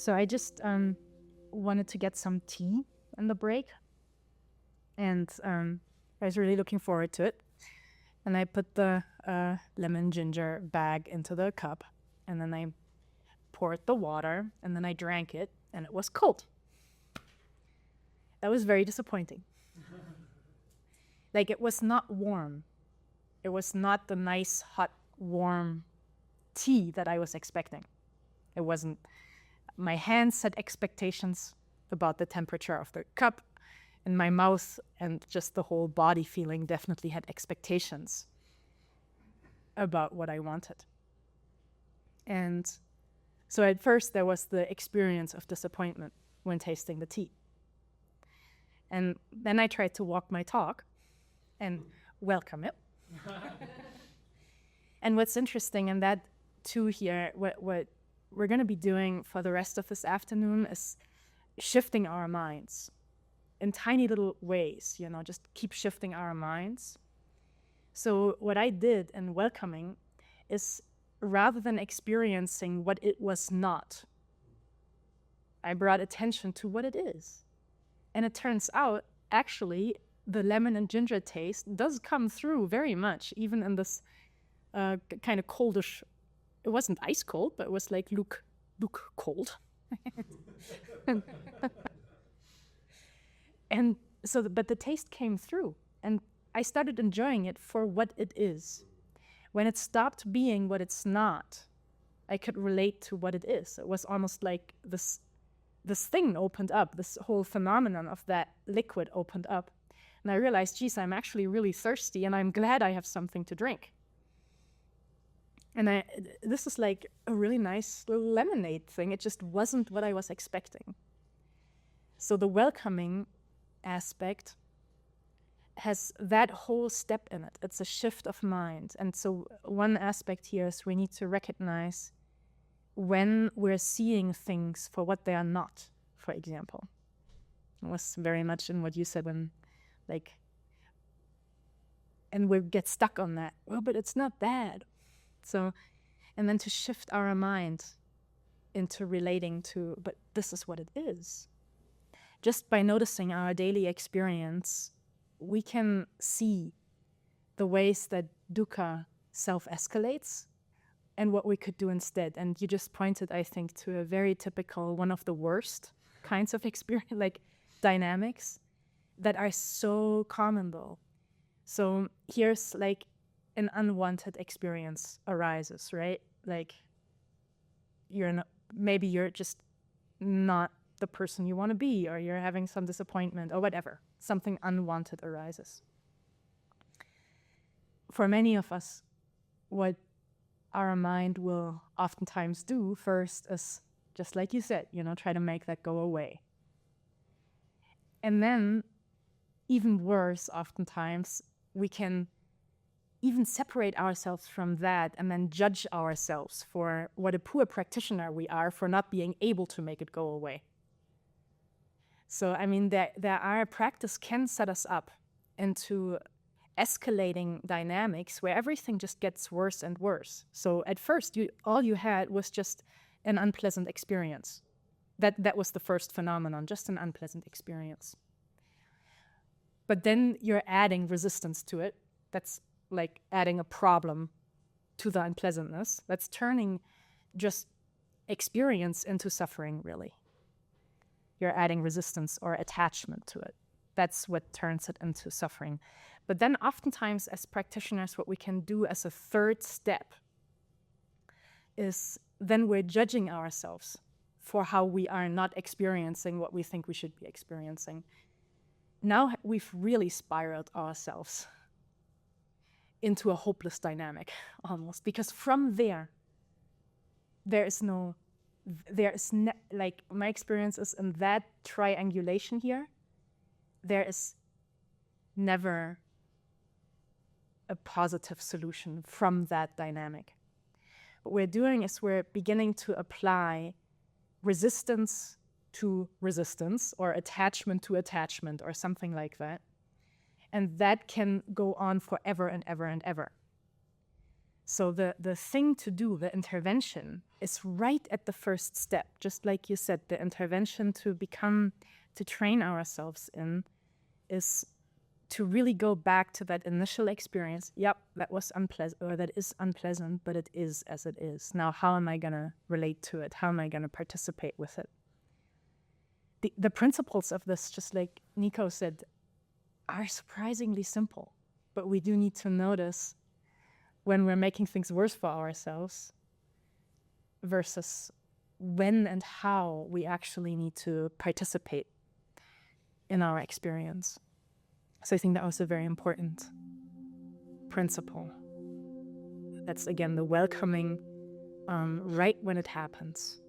So I just wanted to get some tea in the break, and I was really looking forward to it. And I put the lemon ginger bag into the cup, and then I poured the water, and then I drank it, and it was cold. That was very disappointing. Like, it was not warm. It was not the nice, hot, warm tea that I was expecting. It wasn't. My hands set expectations about the temperature of the cup, and my mouth and just the whole body feeling definitely had expectations about what I wanted. And so at first there was the experience of disappointment when tasting the tea. And then I tried to walk my talk and welcome it. And what's interesting in that too here, what we're going to be doing for the rest of this afternoon is shifting our minds in tiny little ways, just keep shifting our minds. So what I did in welcoming is, rather than experiencing what it was not, I brought attention to what it is. And it turns out, actually, the lemon and ginger taste does come through very much, even in this kind of coldish. It wasn't ice cold, but it was like Luke cold. And so, but the taste came through, and I started enjoying it for what it is. When it stopped being what it's not, I could relate to what it is. It was almost like this thing opened up, this whole phenomenon of that liquid opened up. And I realized, geez, I'm actually really thirsty, and I'm glad I have something to drink. And this is like a really nice little lemonade thing. It just wasn't what I was expecting. So the welcoming aspect has that whole step in it. It's a shift of mind. And so one aspect here is we need to recognize when we're seeing things for what they are not, for example. It was very much in what you said when, and we get stuck on that. Well, but it's not bad. So, and then to shift our mind into relating to, but this is what it is. Just by noticing our daily experience, we can see the ways that dukkha self-escalates and what we could do instead. And you just pointed, I think, to a very typical, one of the worst kinds of experience, like dynamics that are so common though. So here's like an unwanted experience arises, right? Like maybe you're just not the person you want to be, or you're having some disappointment or whatever. Something unwanted arises. For many of us, what our mind will oftentimes do first is, just like you said, try to make that go away. And then, even worse, oftentimes, we can even separate ourselves from that and then judge ourselves for what a poor practitioner we are for not being able to make it go away. So, I mean, our practice can set us up into escalating dynamics where everything just gets worse and worse. So at first, all you had was just an unpleasant experience. That was the first phenomenon, just an unpleasant experience. But then you're adding resistance to it. That's like adding a problem to the unpleasantness. That's turning just experience into suffering, really. You're adding resistance or attachment to it. That's what turns it into suffering. But then oftentimes as practitioners, what we can do as a third step is then we're judging ourselves for how we are not experiencing what we think we should be experiencing. Now we've really spiraled ourselves into a hopeless dynamic almost, because from there is like my experience is in that triangulation here, there is never a positive solution from that dynamic. What we're doing is we're beginning to apply resistance to resistance or attachment to attachment or something like that. And that can go on forever and ever and ever. So the thing to do, the intervention, is right at the first step. Just like you said, the intervention to train ourselves in is to really go back to that initial experience. Yep, that was unpleasant, or that is unpleasant, but it is as it is. Now, how am I going to relate to it? How am I going to participate with it? The principles of this, just like Nico said, are surprisingly simple, but we do need to notice when we're making things worse for ourselves versus when and how we actually need to participate in our experience. So I think that was a very important principle. That's, again, the welcoming right when it happens.